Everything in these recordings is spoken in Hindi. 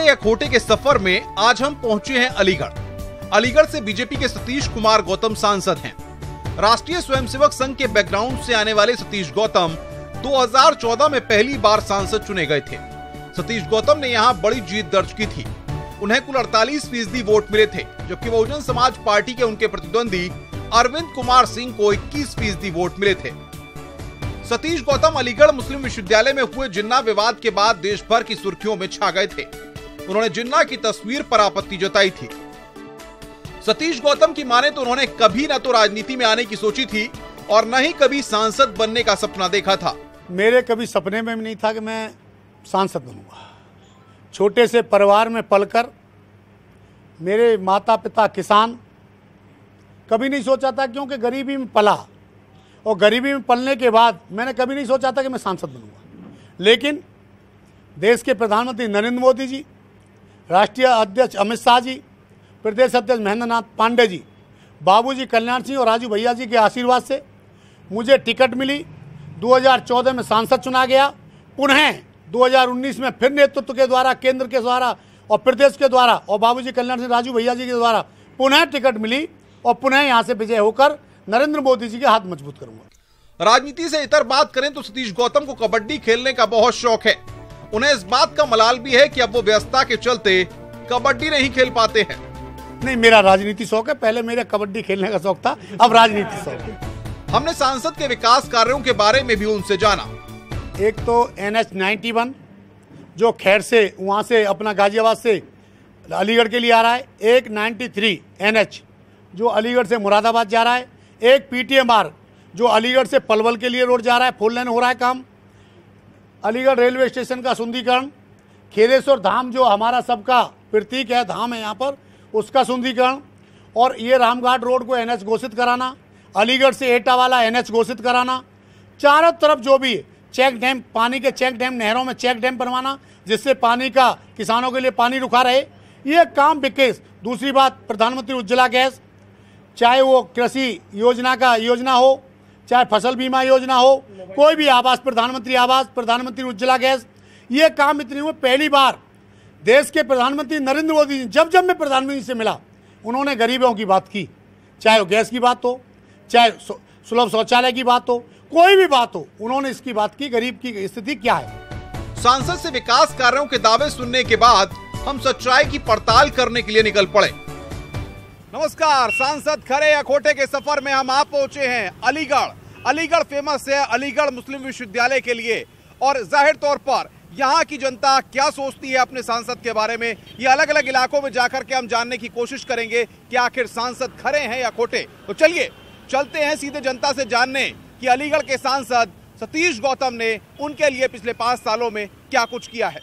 या खोटे के सफर में आज हम पहुंचे हैं अलीगढ़। अलीगढ़ से बीजेपी के सतीश कुमार गौतम सांसद हैं। राष्ट्रीय स्वयंसेवक संघ के बैकग्राउंड से आने वाले सतीश गौतम 2014 में पहली बार सांसद चुने गए थे। सतीश गौतम ने यहां बड़ी जीत दर्ज की थी। उन्हें कुल 48% वोट मिले थे, जबकि बहुजन समाज पार्टी के उनके प्रतिद्वंदी अरविंद कुमार सिंह को 21% वोट मिले थे। सतीश गौतम अलीगढ़ मुस्लिम विश्वविद्यालय में हुए जिन्ना विवाद के बाद देश भर की सुर्खियों में छा गए थे। उन्होंने जिन्ना की तस्वीर पर आपत्ति जताई थी। सतीश गौतम की माने तो उन्होंने कभी न तो राजनीति में आने की सोची थी और न ही कभी सांसद बनने का सपना देखा था। मेरे कभी सपने में भी नहीं था कि मैं सांसद बनूंगा। छोटे से परिवार में पलकर, मेरे माता पिता किसान, कभी नहीं सोचा था, क्योंकि गरीबी में पला और गरीबी में पलने के बाद मैंने कभी नहीं सोचा था कि मैं सांसद बनूंगा। लेकिन देश के प्रधानमंत्री नरेंद्र मोदी जी, राष्ट्रीय अध्यक्ष अमित शाह जी, प्रदेश अध्यक्ष महेंद्र नाथ पांडे जी, बाबूजी कल्याण सिंह और राजू भैया जी के आशीर्वाद से मुझे टिकट मिली। 2014 में सांसद चुना गया। पुनः 2019 में फिर नेतृत्व के द्वारा, केंद्र के द्वारा और प्रदेश के द्वारा और बाबूजी कल्याण सिंह, राजू भैया जी के द्वारा पुनः टिकट मिली और पुनः यहाँ से विजय होकर नरेंद्र मोदी जी के हाथ मजबूत करूंगा। राजनीति से इतर बात करें तो सतीश गौतम को कबड्डी खेलने का बहुत शौक है। उन्हें इस बात का मलाल भी है कि अब वो व्यस्तता के चलते कबड्डी नहीं खेल पाते हैं। नहीं, मेरा राजनीति शौक है। पहले मेरा कबड्डी खेलने का शौक था, अब राजनीति शौक है। हमने सांसद के विकास कार्यों के बारे में भी उनसे जाना। एक तो NH 91 जो खैर से वहाँ से अपना गाजियाबाद से अलीगढ़ के लिए आ रहा है। एक 93 NH जो अलीगढ़ से मुरादाबाद जा रहा है। एक PTMR जो अलीगढ़ से पलवल के लिए रोड जा रहा है। 4 लेन हो रहा है काम। अलीगढ़ रेलवे स्टेशन का सुंदरीकरण, खेरेश्वर धाम जो हमारा सबका प्रतीक है, धाम है यहाँ पर, उसका सुंदरीकरण, और ये रामघाट रोड को NH घोषित कराना, अलीगढ़ से एटा वाला NH घोषित कराना, चारों तरफ जो भी चेक डैम, पानी के चेक डैम, नहरों में चेक डैम बनवाना जिससे पानी का, किसानों के लिए पानी रुका रहे, ये काम विकेस। दूसरी बात, प्रधानमंत्री उज्ज्वला गैस, चाहे वो कृषि योजना का योजना हो, चाहे फसल बीमा योजना हो, कोई भी आवास, प्रधानमंत्री आवास, प्रधानमंत्री उज्ज्वला गैस, ये काम इतनी हुए। पहली बार देश के प्रधानमंत्री नरेंद्र मोदी जी, जब मैं प्रधानमंत्री से मिला, उन्होंने गरीबों की बात की, चाहे वो गैस की बात हो, चाहे सुलभ शौचालय की बात हो, कोई भी बात हो, उन्होंने इसकी बात की, गरीब की स्थिति क्या है। सांसद से विकास कार्यों के दावे सुनने के बाद हम सच्चाई की पड़ताल करने के लिए निकल पड़े। नमस्कार, सांसद खरे या खोटे के सफर में हम आप पहुंचे हैं अलीगढ़। अलीगढ़ फेमस है अलीगढ़ मुस्लिम विश्वविद्यालय के लिए, और जाहिर तौर पर यहाँ की जनता क्या सोचती है अपने सांसद के बारे में, ये अलग अलग इलाकों में जाकर के हम जानने की कोशिश करेंगे कि आखिर सांसद खरे हैं या खोटे। तो चलिए चलते हैं सीधे जनता से जानने कि अलीगढ़ के सांसद सतीश गौतम ने उनके लिए पिछले 5 सालों में क्या कुछ किया है।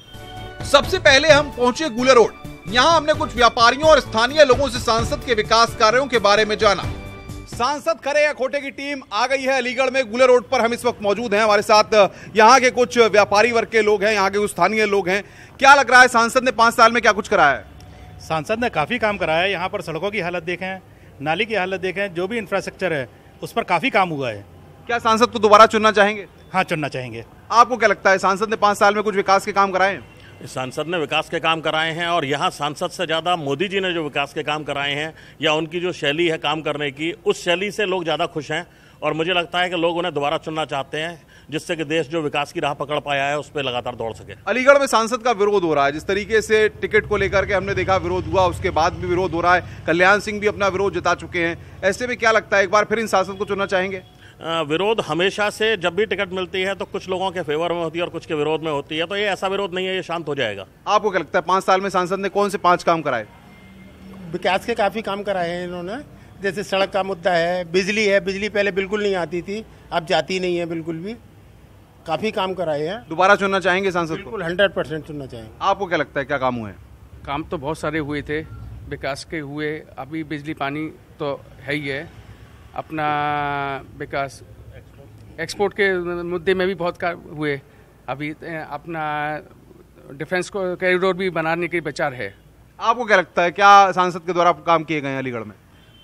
सबसे पहले हम पहुंचे गुलर रोड। यहाँ हमने कुछ व्यापारियों और स्थानीय लोगों से सांसद के विकास कार्यों के बारे में जाना। सांसद खरे या खोटे की टीम आ गई है अलीगढ़ में। गुलर रोड पर हम इस वक्त मौजूद हैं। हमारे साथ यहाँ के कुछ व्यापारी वर्ग के लोग हैं, यहाँ के कुछ स्थानीय लोग हैं। क्या लग रहा है, सांसद ने 5 साल में क्या कुछ कराया है? सांसद ने काफी काम कराया है। यहाँ पर सड़कों की हालत देखें, नाली की हालत देखें, जो भी इंफ्रास्ट्रक्चर है उस पर काफी काम हुआ है। क्या सांसद को दोबारा चुनना चाहेंगे? हाँ, चुनना चाहेंगे। आपको क्या लगता है, सांसद ने 5 साल में कुछ विकास के काम कराए हैं? सांसद ने विकास के काम कराए हैं, और यहाँ सांसद से ज़्यादा मोदी जी ने जो विकास के काम कराए हैं, या उनकी जो शैली है काम करने की, उस शैली से लोग ज़्यादा खुश हैं। और मुझे लगता है कि लोग उन्हें दोबारा चुनना चाहते हैं, जिससे कि देश जो विकास की राह पकड़ पाया है उस पर लगातार दौड़ सके। अलीगढ़ में सांसद का विरोध हो रहा है। जिस तरीके से टिकट को लेकर के हमने देखा विरोध हुआ, उसके बाद भी विरोध हो रहा है। कल्याण सिंह भी अपना विरोध जता चुके हैं। ऐसे में क्या लगता है, एक बार फिर इन सांसद को चुनना चाहेंगे? विरोध हमेशा से, जब भी टिकट मिलती है तो कुछ लोगों के फेवर में होती है और कुछ के विरोध में होती है, तो ये ऐसा विरोध नहीं है, ये शांत हो जाएगा। आपको क्या लगता है, 5 साल में सांसद ने कौन से 5 काम कराए? विकास के काफ़ी काम कराए हैं इन्होंने। जैसे सड़क का मुद्दा है, बिजली है, बिजली पहले बिल्कुल नहीं आती थी, अब जाती नहीं है बिल्कुल भी। काफ़ी काम कराए हैं। दोबारा चुनना चाहेंगे सांसद को? 100% चुनना चाहेंगे। आपको क्या लगता है, क्या काम हुए हैं? काम तो बहुत सारे हुए थे, विकास के हुए। अभी बिजली पानी तो है ही है। अपना विकास एक्सपोर्ट के मुद्दे में भी बहुत हुए। अभी अपना डिफेंस कॉरिडोर भी बनाने के विचार है। आपको क्या लगता है, क्या सांसद के द्वारा काम किए गए हैं अलीगढ़ में?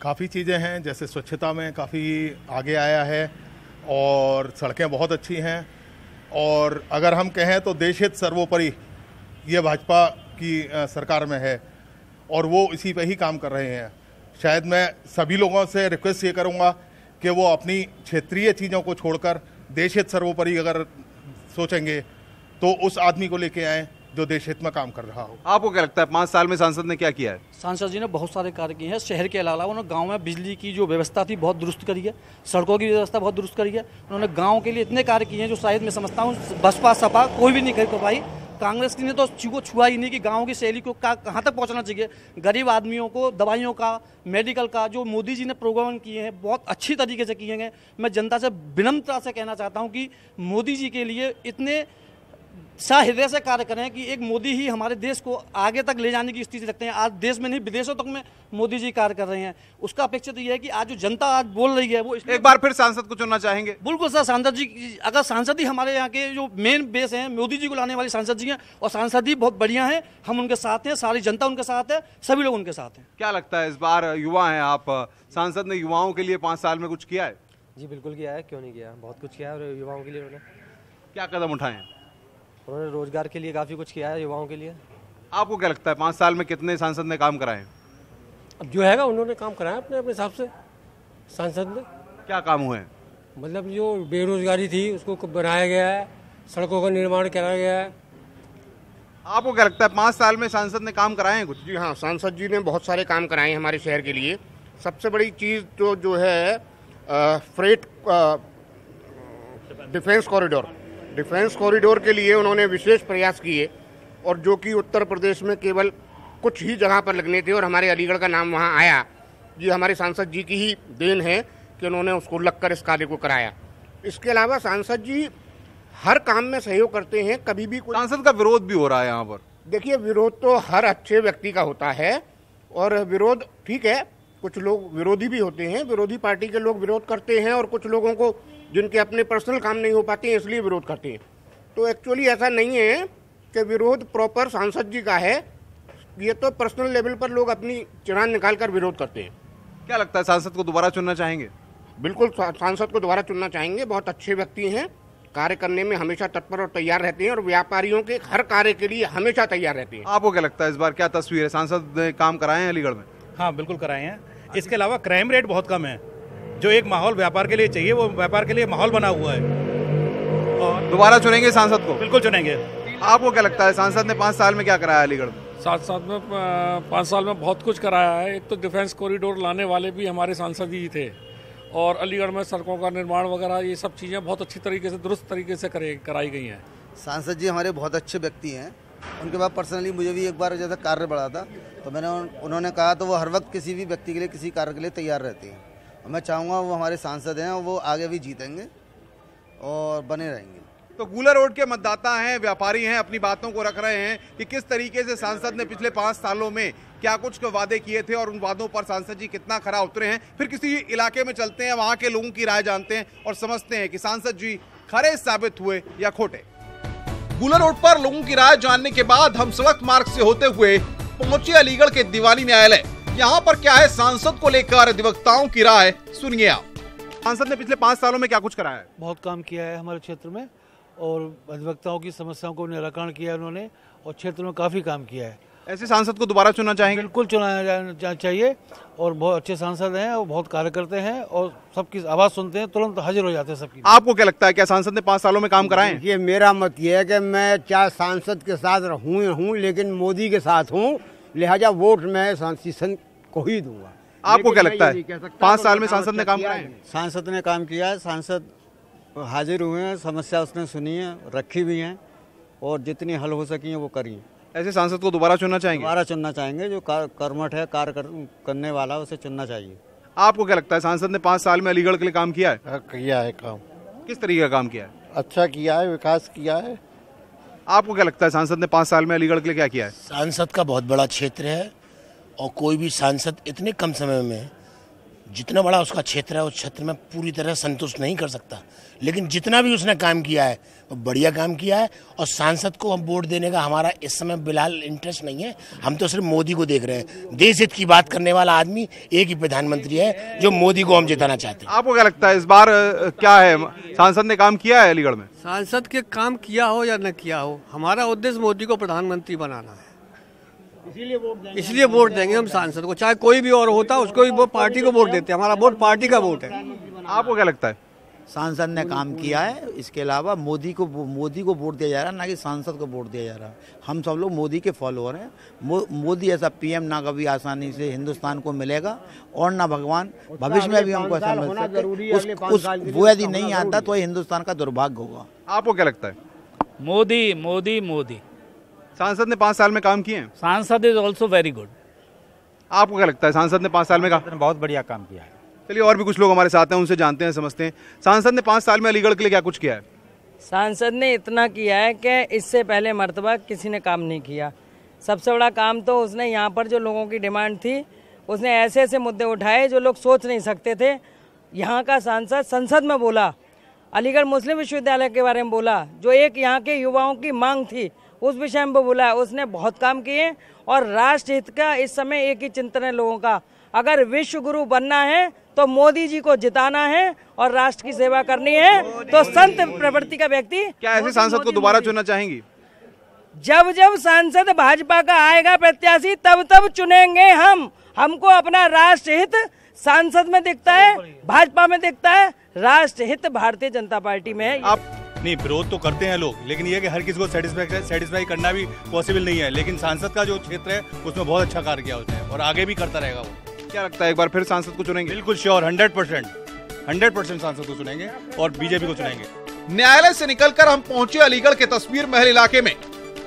काफ़ी चीज़ें हैं, जैसे स्वच्छता में काफ़ी आगे आया है और सड़कें बहुत अच्छी हैं। और अगर हम कहें तो देश हित सर्वोपरि ये भाजपा आपकी सरकार में है और वो इसी पे ही काम कर रहे हैं। शायद मैं सभी लोगों से रिक्वेस्ट ये करूँगा कि वो अपनी क्षेत्रीय चीज़ों को छोड़कर देश हित सर्वोपरि अगर सोचेंगे तो उस आदमी को लेके आएँ जो देश हित में काम कर रहा हो। आपको क्या लगता है 5 साल में सांसद ने क्या किया है? सांसद जी ने बहुत सारे कार्य किए हैं। शहर के अलावा उन्होंने गांव में बिजली की जो व्यवस्था थी बहुत दुरुस्त करी है, सड़कों की व्यवस्था बहुत दुरुस्त करी है। उन्होंने गांव के लिए इतने कार्य किए हैं जो शायद मैं समझता हूँ बसपा सपा कोई भी नहीं कर पाई। कांग्रेस की ने तो छुआ ही नहीं कि गाँव की शैली को कहाँ तक पहुँचना चाहिए। गरीब आदमियों को दवाइयों का, मेडिकल का जो मोदी जी ने प्रोग्राम किए हैं बहुत अच्छी तरीके से किए गए। मैं जनता से विनम्रता से कहना चाहता हूँ कि मोदी जी के लिए इतने सहृदय से कार्य करें कि एक मोदी ही हमारे देश को आगे तक ले जाने की स्थिति रखते हैं। आज देश में नहीं विदेशों तक में मोदी जी कार्य कर रहे हैं। उसका अपेक्षा तो ये है कि आज जो जनता आज बोल रही है वो एक बार फिर सांसद को चुनना चाहेंगे? बिल्कुल सर, सांसद जी अगर सांसद ही हमारे यहाँ के जो मेन बेस हैं, मोदी जी को लाने वाले सांसद जी हैं और सांसद ही बहुत बढ़िया हैं। हम उनके साथ हैं, सारी जनता उनके साथ है, सभी लोग उनके साथ हैं। क्या लगता है इस बार युवा हैं आप, सांसद ने युवाओं के लिए 5 साल में कुछ किया है? जी बिल्कुल किया है, क्यों नहीं किया, बहुत कुछ किया है। और युवाओं के लिए उन्होंने क्या कदम उठाए हैं? उन्होंने रोजगार के लिए काफ़ी कुछ किया है युवाओं के लिए। आपको क्या लगता है 5 साल में कितने सांसद ने काम कराए? अब जो हैगा उन्होंने काम कराया अपने अपने हिसाब से। सांसद ने क्या काम हुए हैं? मतलब जो बेरोजगारी थी उसको बनाया गया है, सड़कों का निर्माण कराया गया है। आपको क्या लगता है 5 साल में सांसद ने काम कराए हैं कुछ? जी हाँ, सांसद जी ने बहुत सारे काम कराए हैं हमारे शहर के लिए। सबसे बड़ी चीज़ तो जो है फ्रेट डिफेंस कॉरिडोर के लिए उन्होंने विशेष प्रयास किए और जो कि उत्तर प्रदेश में केवल कुछ ही जगह पर लगने थे और हमारे अलीगढ़ का नाम वहाँ आया। ये हमारे सांसद जी की ही देन है कि उन्होंने उसको लगकर इस कार्य को कराया। इसके अलावा सांसद जी हर काम में सहयोग करते हैं। कभी भी कोई सांसद का विरोध भी हो रहा है यहाँ पर। देखिए, विरोध तो हर अच्छे व्यक्ति का होता है और विरोध ठीक है, कुछ लोग विरोधी भी होते हैं, विरोधी पार्टी के लोग विरोध करते हैं और कुछ लोगों को जिनके अपने पर्सनल काम नहीं हो पाते हैं इसलिए विरोध करते हैं। तो एक्चुअली ऐसा नहीं है कि विरोध प्रॉपर सांसद जी का है, ये तो पर्सनल लेवल पर लोग अपनी चिरान निकाल कर विरोध करते हैं। क्या लगता है सांसद को दोबारा चुनना चाहेंगे? बिल्कुल सांसद को दोबारा चुनना चाहेंगे। बहुत अच्छे व्यक्ति हैं, कार्य करने में हमेशा तत्पर और तैयार रहते हैं और व्यापारियों के हर कार्य के लिए हमेशा तैयार रहते हैं। आपको क्या लगता है इस बार क्या तस्वीर है? सांसद ने काम कराए हैं अलीगढ़ में? हाँ बिल्कुल कराए हैं। इसके अलावा क्राइम रेट बहुत कम है, जो एक माहौल व्यापार के लिए चाहिए वो व्यापार के लिए माहौल बना हुआ है। और दोबारा चुनेंगे सांसद को? बिल्कुल चुनेंगे। आपको क्या लगता है सांसद ने 5 साल में क्या कराया अलीगढ़ में? 5 साल में बहुत कुछ कराया है। एक तो डिफेंस कॉरिडोर लाने वाले भी हमारे सांसद ही थे और अलीगढ़ में सड़कों का निर्माण वगैरह ये सब चीज़ें बहुत अच्छी तरीके से दुरुस्त तरीके से कराई गई हैं। सांसद जी हमारे बहुत अच्छे व्यक्ति हैं। उनके बाद पर्सनली मुझे भी एक बार जैसा कार्य बढ़ा था तो उन्होंने कहा तो वो हर वक्त किसी भी व्यक्ति के लिए किसी कार्य के लिए तैयार रहते हैं और मैं चाहूँगा वो हमारे सांसद हैं और वो आगे भी जीतेंगे और बने रहेंगे। तो गूलर रोड के मतदाता हैं, व्यापारी हैं, अपनी बातों को रख रहे हैं कि किस तरीके से सांसद ने पिछले 5 सालों में क्या कुछ वादे किए थे और उन वादों पर सांसद जी कितना खरा उतरे हैं। फिर किसी इलाके में चलते हैं, वहां के लोगों की राय जानते हैं और समझते हैं कि सांसद जी खरे साबित हुए या खोटे। गूलर रोड पर लोगों की राय जानने के बाद हम सड़क मार्ग से होते हुए पहुंचे अलीगढ़ के दीवानी न्यायालय। यहाँ पर क्या है सांसद को लेकर अधिवक्ताओं की राय, सुनिए आप। सांसद ने पिछले 5 सालों में क्या कुछ कराया है? बहुत काम किया है हमारे क्षेत्र में और अधिवक्ताओं की समस्याओं को निराकरण किया है उन्होंने और क्षेत्र में काफ़ी काम किया है। ऐसे सांसद को दोबारा चुनना चाहेंगे? बिल्कुल चुना जाना चाहिए और बहुत अच्छे सांसद हैं और बहुत कार्य करते हैं और सबकी आवाज़ सुनते हैं, तुरंत हाजिर हो जाते हैं सबकी। आपको क्या लगता है क्या सांसद ने 5 सालों में काम कराए? ये मेरा मत ये है कि मैं चाहे सांसद के साथ हूँ लेकिन मोदी के साथ हूँ, लिहाजा वोट मैं सांसद को ही दूंगा। आपको क्या लगता है 5 साल में सांसद ने काम कराए? सांसद ने काम किया है, सांसद हाजिर हुए हैं, समस्या उसने सुनी है, रखी भी हैं और जितनी हल हो सकी है वो करी। ऐसे सांसद को दोबारा चुनना चाहेंगे? दोबारा चुनना चाहेंगे, जो कर्मठ है, कार्य करने वाला उसे चुनना चाहिए। आपको क्या लगता है सांसद ने 5 साल में अलीगढ़ के लिए काम किया है? किया है काम। किस तरीके का काम किया है? अच्छा किया है, विकास किया है। आपको क्या लगता है सांसद ने 5 साल में अलीगढ़ के लिए क्या किया है? सांसद का बहुत बड़ा क्षेत्र है और कोई भी सांसद इतने कम समय में जितना बड़ा उसका क्षेत्र है उस क्षेत्र में पूरी तरह संतुष्ट नहीं कर सकता, लेकिन जितना भी उसने काम किया है वो बढ़िया काम किया है। और सांसद को हम वोट देने का हमारा इस समय बिल्कुल इंटरेस्ट नहीं है, हम तो सिर्फ मोदी को देख रहे हैं। देश हित की बात करने वाला आदमी एक ही प्रधानमंत्री है जो मोदी को हम जिताना चाहते हैं। आपको क्या लगता है इस बार क्या है सांसद ने काम किया है अलीगढ़ में? सांसद के काम किया हो या न किया हो, हमारा उद्देश्य मोदी को प्रधानमंत्री बनाना है। इसलिए वोट देंगे हम सांसद को, चाहे कोई भी और होता उसको भी वो पार्टी को वोट देते हैं। हमारा वोट पार्टी का वोट है। आपको क्या लगता है? सांसद ने काम किया है, इसके अलावा मोदी को वोट दिया जा रहा है, ना कि सांसद को वोट दिया जा रहा है। हम सब लोग मोदी के फॉलोअर हैं। मोदी ऐसा पीएम ना कभी आसानी से हिंदुस्तान को मिलेगा और ना भगवान भविष्य में भी हमको ऐसा मिल सकता। वो यदि नहीं आता तो हिंदुस्तान का दुर्भाग्य होगा। आपको क्या लगता है? मोदी मोदी मोदी। सांसद ने 5 साल में काम किए हैं? सांसद इज ऑल्सो वेरी गुड। आपको क्या लगता है सांसद ने 5 साल में बहुत बढ़िया काम किया है। चलिए और भी कुछ लोग हमारे साथ हैं, उनसे जानते हैं, समझते हैं। सांसद ने 5 साल में अलीगढ़ के लिए क्या कुछ किया है? सांसद ने इतना किया है कि इससे पहले मर्तबा किसी ने काम नहीं किया। सबसे बड़ा काम तो उसने यहाँ पर जो लोगों की डिमांड थी, उसने ऐसे ऐसे मुद्दे उठाए जो लोग सोच नहीं सकते थे। यहाँ का सांसद संसद में बोला, अलीगढ़ मुस्लिम विश्वविद्यालय के बारे में बोला, जो एक यहाँ के युवाओं की मांग थी उस विषय में बोला। उसने बहुत काम किए और राष्ट्र हित का इस समय एक ही चिंतन है लोगों का, अगर विश्व गुरु बनना है तो मोदी जी को जिताना है और राष्ट्र की सेवा करनी है। तो संत प्रवृत्ति का व्यक्ति। क्या ऐसे सांसद को दोबारा चुनना चाहेंगी? जब जब सांसद भाजपा का आएगा प्रत्याशी तब तब चुनेंगे हम। हमको अपना राष्ट्र हित सांसद में दिखता है, भाजपा में दिखता है, राष्ट्र हित भारतीय जनता पार्टी में है। आप नहीं, विरोध तो करते हैं लोग, लेकिन ये कि हर किसी को सेटिस्फाई करना भी पॉसिबल नहीं है। लेकिन सांसद का जो क्षेत्र है उसमें बहुत अच्छा कार्य किया उसने और आगे भी करता रहेगा वो। क्या लगता है एक बार फिर सांसद को चुनेंगे? बिल्कुल श्योर, 100% सांसद को चुनेंगे और बीजेपी को चुनेंगे। न्यायालय से निकलकर हम पहुंचे अलीगढ़ के तस्वीर महल इलाके में।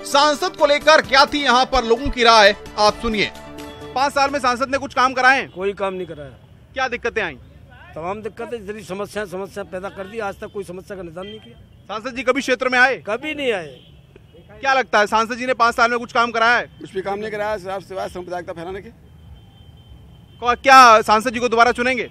सांसद को लेकर क्या थी यहाँ पर लोगों की राय, आप सुनिए। 5 साल में सांसद ने कुछ काम कराए हैं? कोई काम नहीं कराया। क्या दिक्कतें आई? तमाम दिक्कतें, इतनी समस्या पैदा कर दी, आज तक कोई समस्या का निदान नहीं किया। सांसद जी कभी क्षेत्र में आए? कभी नहीं आए। क्या लगता है सांसद जी ने 5 साल में कुछ काम कराया है? कुछ भी काम नहीं कराया, सिवाय सांप्रदायिकता फैलाने के। क्या सांसद जी को दोबारा चुनेंगे?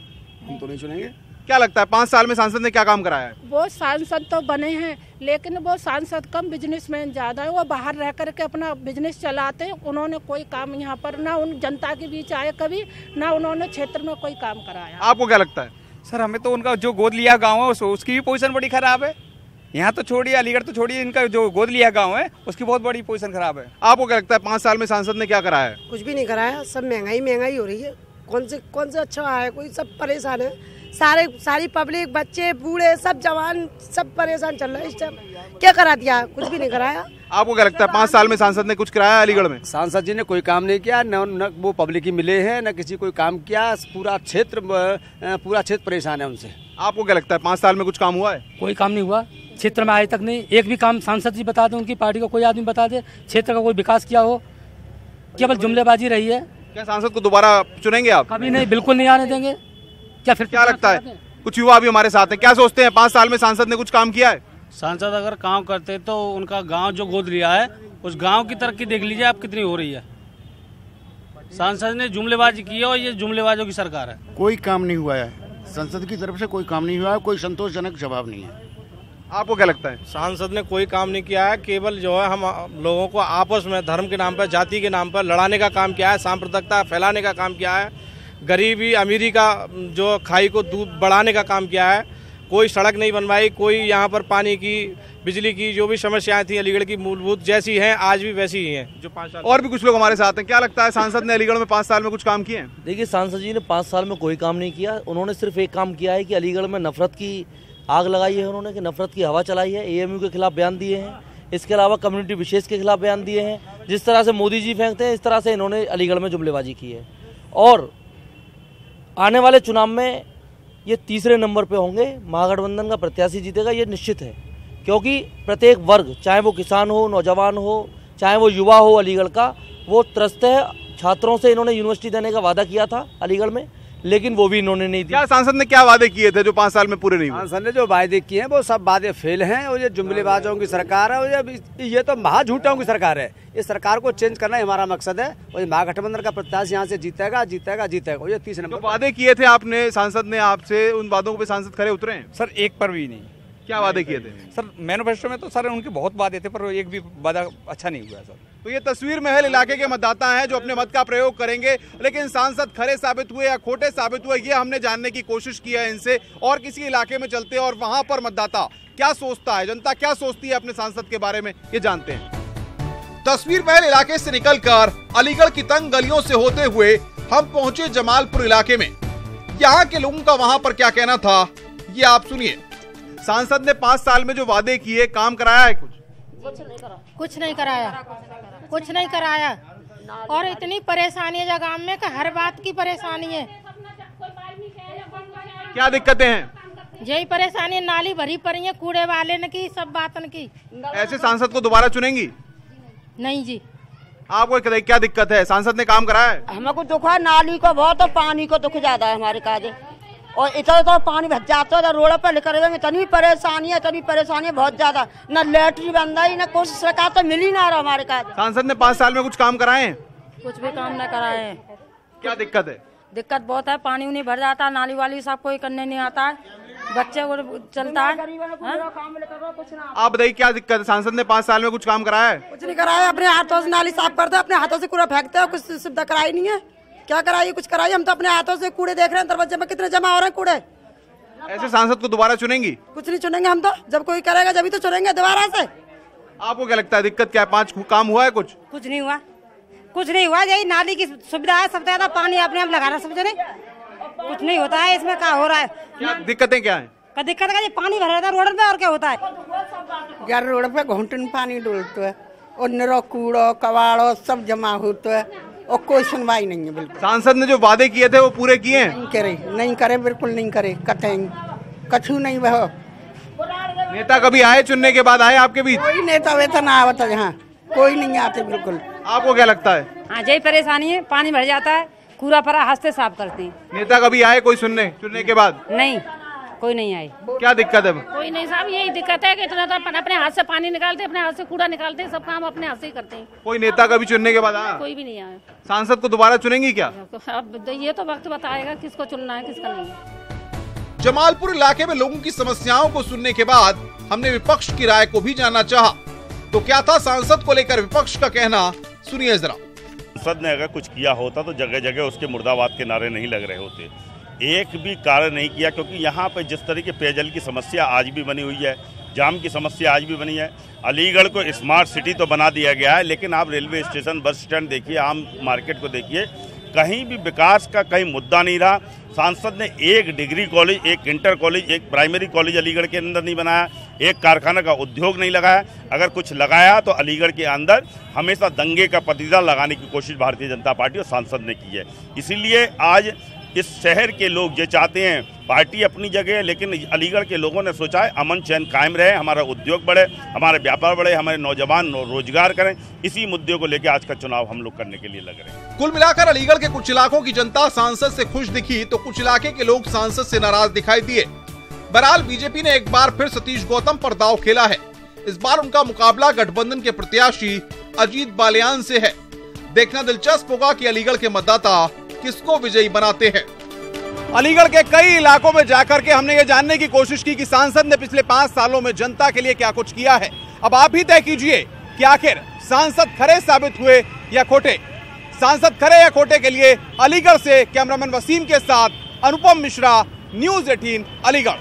हम तो नहीं चुनेंगे। क्या लगता है 5 साल में सांसद ने क्या काम कराया है? वो सांसद तो बने हैं, लेकिन वो सांसद कम, बिजनेसमैन ज्यादा है। वो बाहर रह करके अपना बिजनेस चलाते हैं। उन्होंने कोई काम यहाँ पर ना उन जनता के बीच आए कभी, ना उन्होंने क्षेत्र में कोई काम कराया। आपको क्या लगता है? सर हमें तो उनका जो गोद लिया गाँव है उसकी भी पोजीशन बड़ी खराब है। यहाँ तो छोड़िए, अलीगढ़ तो छोड़िए, इनका जो गोद लिया गाँव है उसकी बहुत बड़ी पोजीशन खराब है। आपको क्या लगता है 5 साल में सांसद ने क्या कराया है? कुछ भी नहीं कराया। सब महंगाई हो रही है। कौन से अच्छा है? कोई सब परेशान है। सारी पब्लिक, बच्चे, बूढ़े, सब जवान, सब परेशान चल रहे हैं इस टाइम। क्या करा दिया? कुछ भी नहीं कराया। आपको क्या लगता है 5 साल में सांसद ने कुछ कराया अलीगढ़ में? सांसद जी ने कोई काम नहीं किया, न वो पब्लिक ही मिले हैं, न किसी कोई काम किया। पूरा क्षेत्र परेशान है उनसे। आपको क्या लगता है 5 साल में कुछ काम हुआ है? कोई काम नहीं हुआ क्षेत्र में आज तक नहीं। एक भी काम सांसद जी बता दे, उनकी पार्टी का कोई आदमी बता दे क्षेत्र का कोई विकास किया हो। केवल जुमलेबाजी रही है। क्या सांसद को दोबारा चुनेंगे आप? कभी नहीं, बिल्कुल नहीं आने देंगे। क्या लगता है? कुछ युवा भी हमारे साथ हैं, क्या सोचते हैं 5 साल में सांसद ने कुछ काम किया है? सांसद अगर काम करते तो उनका गांव जो गोद लिया है उस गांव की तरक्की देख लीजिए आप कितनी हो रही है। सांसद ने जुमलेबाजी की है और ये जुमलेबाजों की सरकार है। कोई काम नहीं हुआ है संसद की तरफ से, कोई काम नहीं हुआ है, कोई संतोषजनक जवाब नहीं है। आपको क्या लगता है? सांसद ने कोई काम नहीं किया है। केवल जो है हम लोगों को आपस में धर्म के नाम पर, जाति के नाम पर लड़ाने का काम किया है, सांप्रदायिकता फैलाने का काम किया है, गरीबी अमीरी का जो खाई को दूध बढ़ाने का काम किया है। कोई सड़क नहीं बनवाई, कोई यहाँ पर पानी की, बिजली की जो भी समस्याएं थी अलीगढ़ की मूलभूत जैसी हैं आज भी वैसी ही हैं जो 5 साल। और भी कुछ लोग हमारे साथ हैं, क्या लगता है सांसद ने अलीगढ़ में 5 साल में कुछ काम किए हैं? देखिए, सांसद जी ने 5 साल में कोई काम नहीं किया। उन्होंने सिर्फ एक काम किया है कि अलीगढ़ में नफरत की आग लगाई है उन्होंने, कि नफरत की हवा चलाई है। एएमयू के खिलाफ बयान दिए हैं, इसके अलावा कम्युनिटी विशेष के खिलाफ बयान दिए हैं। जिस तरह से मोदी जी फेंकते हैं इस तरह से इन्होंने अलीगढ़ में जुमलेबाजी की है। और आने वाले चुनाव में ये तीसरे नंबर पे होंगे। महागठबंधन का प्रत्याशी जीतेगा, ये निश्चित है, क्योंकि प्रत्येक वर्ग, चाहे वो किसान हो, नौजवान हो, चाहे वो युवा हो, अलीगढ़ का वो त्रस्त है। छात्रों से इन्होंने यूनिवर्सिटी देने का वादा किया था अलीगढ़ में, लेकिन वो भी इन्होंने नहीं दिया। क्या सांसद ने क्या वादे किए थे जो 5 साल में पूरे नहीं हुए? सांसद ने जो वादे किए हैं वो सब वादे फेल हैं और ये जुमलेबाजों की सरकार है और ये तो महाझूठों की सरकार है। इस सरकार को चेंज करना हमारा मकसद है और महागठबंधन का प्रत्याशी यहाँ से जीतेगा। ये 30 नंबर वादे किए थे आपने, सांसद ने आपसे, उन वादों पे सांसद खरे उतरे हैं? सर एक पर भी नहीं। क्या वादे किए थे? सर मैनिफेस्टो में तो सर उनके बहुत वादे थे पर एक भी वादा अच्छा नहीं हुआ सर। तो ये तस्वीर महल इलाके के मतदाता हैं जो अपने मत का प्रयोग करेंगे, लेकिन सांसद खरे साबित हुए या खोटे साबित हुए ये हमने जानने की कोशिश की है इनसे। और किसी इलाके में चलते हैं और वहां पर मतदाता क्या सोचता है, जनता क्या सोचती है अपने सांसद के बारे में, ये जानते हैं। तस्वीर महल इलाके से निकलकर अलीगढ़ की तंग गलियों से होते हुए हम पहुंचे जमालपुर इलाके में। यहाँ के लोगों का वहाँ पर क्या कहना था, ये आप सुनिए। सांसद ने 5 साल में जो वादे किए, काम कराया है? कुछ नहीं कराया और इतनी परेशानी है गांव में कि हर बात की परेशानी है। क्या दिक्कतें हैं? यही परेशानी, नाली भरी पड़ी है कूड़े वाले ने की, सब बातन की। ऐसे सांसद को दोबारा चुनेंगी? नहीं जी। आपको क्या दिक्कत है? सांसद ने काम कराया है? हमको दुख है नाली को बहुत और पानी को दुख ज्यादा है हमारे काज, और इतना तो पानी भर जाता है रोड पर लेकर इतनी परेशानी है बहुत ज्यादा। न लेटरी बंद है, न कुछ सरकार तो मिल ही ना रहा हमारे काज। सांसद ने 5 साल में कुछ काम कराए हैं? कुछ भी काम न कराए हैं। क्या दिक्कत है? दिक्कत बहुत है, पानी उन्हीं भर जाता है, नाली वाली सब कोई करने नहीं आता है, बच्चे को चलता है। आप बताइए क्या दिक्कत है? सांसद ने 5 साल में कुछ काम कराया है? कुछ नहीं कराया, अपने हाथों से नाली साफ करते, अपने हाथों से कूड़ा फेंकते हैं, कुछ सुविधा कराई नहीं है। क्या कराइए? कुछ कराइए, हम तो अपने हाथों से कूड़े देख रहे हैं, दरवाजे में कितने जमा हो रहे हैं कूड़े। ऐसे सांसद को दोबारा चुनेंगी? कुछ नहीं चुनेंगे हम तो, जब कोई करेगा जब तो चुनेंगे दोबारा से। आपको क्या लगता है दिक्कत क्या है? 5 काम हुआ है? कुछ नहीं हुआ, यही नाली की सुविधा है, सबसे ज्यादा पानी अपने आप लगा रहा है, समझे नहीं, कुछ नहीं होता है। इसमें क्या हो रहा है? क्या दिक्कतें क्या है? दिक्कत है पानी भर रहता है रोड पे, और क्या होता है? यार रोड पे घुटन पानी डोलता है और निरो कूड़ो कबाड़ो सब जमा होता है और कोई सुनवाई नहीं है। बिल्कुल सांसद ने जो वादे किए थे वो पूरे किए हैं? नहीं करे, बिल्कुल नहीं करे, कछु नहीं। वह नेता कभी आए चुनने के बाद आए आपके बीच? कोई नेता वेता ना आवता, यहाँ कोई नहीं आते बिल्कुल। आपको क्या लगता है? हाँ, यही परेशानी है, पानी भर जाता है, कूड़ा पड़ा हाथ से साफ करते हैं। नेता कभी आए कोई चुनने के बाद? नहीं, कोई नहीं आए। क्या दिक्कत है? कोई नहीं साहब, यही दिक्कत है कि इतना तो अपने हाथ से पानी निकालते, अपने हाथ से कूड़ा निकालते, सब काम अपने हाथ से ही करते हैं। कोई नेता कभी चुनने के बाद आया? कोई भी नहीं आया। सांसद को दोबारा चुनेंगी क्या? अब ये तो वक्त बताएगा किसको चुनना है किसका नहीं। जमालपुर इलाके में लोगों की समस्याओं को सुनने के बाद हमने विपक्ष की राय को भी जानना चाहा, तो क्या था सांसद को लेकर विपक्ष का कहना, सुनिए जरा। सांसद ने अगर कुछ किया होता तो जगह जगह उसके मुर्दाबाद के नारे नहीं लग रहे होते। एक भी कार्य नहीं किया, क्योंकि यहाँ पे जिस तरह के पेयजल की समस्या आज भी बनी हुई है, जाम की समस्या आज भी बनी है। अलीगढ़ को स्मार्ट सिटी तो बना दिया गया है, लेकिन आप रेलवे स्टेशन, बस स्टैंड देखिए, आम मार्केट को देखिए, कहीं भी विकास का कहीं मुद्दा नहीं रहा। सांसद ने एक डिग्री कॉलेज, एक इंटर कॉलेज, एक प्राइमरी कॉलेज अलीगढ़ के अंदर नहीं बनाया, एक कारखाना का उद्योग नहीं लगाया। अगर कुछ लगाया तो अलीगढ़ के अंदर हमेशा दंगे का पतीला लगाने की कोशिश भारतीय जनता पार्टी और सांसद ने की है। इसीलिए आज इस शहर के लोग ये चाहते हैं, पार्टी अपनी जगह है, लेकिन अलीगढ़ के लोगों ने सोचा है अमन चैन कायम रहे, हमारा उद्योग बढ़े, हमारे व्यापार बढ़े, हमारे नौजवान रोजगार करें। इसी मुद्दे को लेकर आज का चुनाव हम लोग करने के लिए लग रहे हैं। कुल मिलाकर अलीगढ़ के कुछ इलाकों की जनता सांसद से खुश दिखी तो कुछ इलाके के लोग सांसद से नाराज दिखाई दिए। बहरहाल बीजेपी ने एक बार फिर सतीश गौतम पर दांव खेला है। इस बार उनका मुकाबला गठबंधन के प्रत्याशी अजीत बालियान से है। देखना दिलचस्प होगा कि अलीगढ़ के मतदाता किसको विजयी बनाते हैं। अलीगढ़ के कई इलाकों में जाकर के हमने ये जानने की कोशिश की कि सांसद ने पिछले 5 सालों में जनता के लिए क्या कुछ किया है। अब आप ही तय कीजिए कि आखिर सांसद खरे साबित हुए या खोटे। सांसद खरे या खोटे के लिए अलीगढ़ से कैमरामैन वसीम के साथ अनुपम मिश्रा, न्यूज़ 18 अलीगढ़।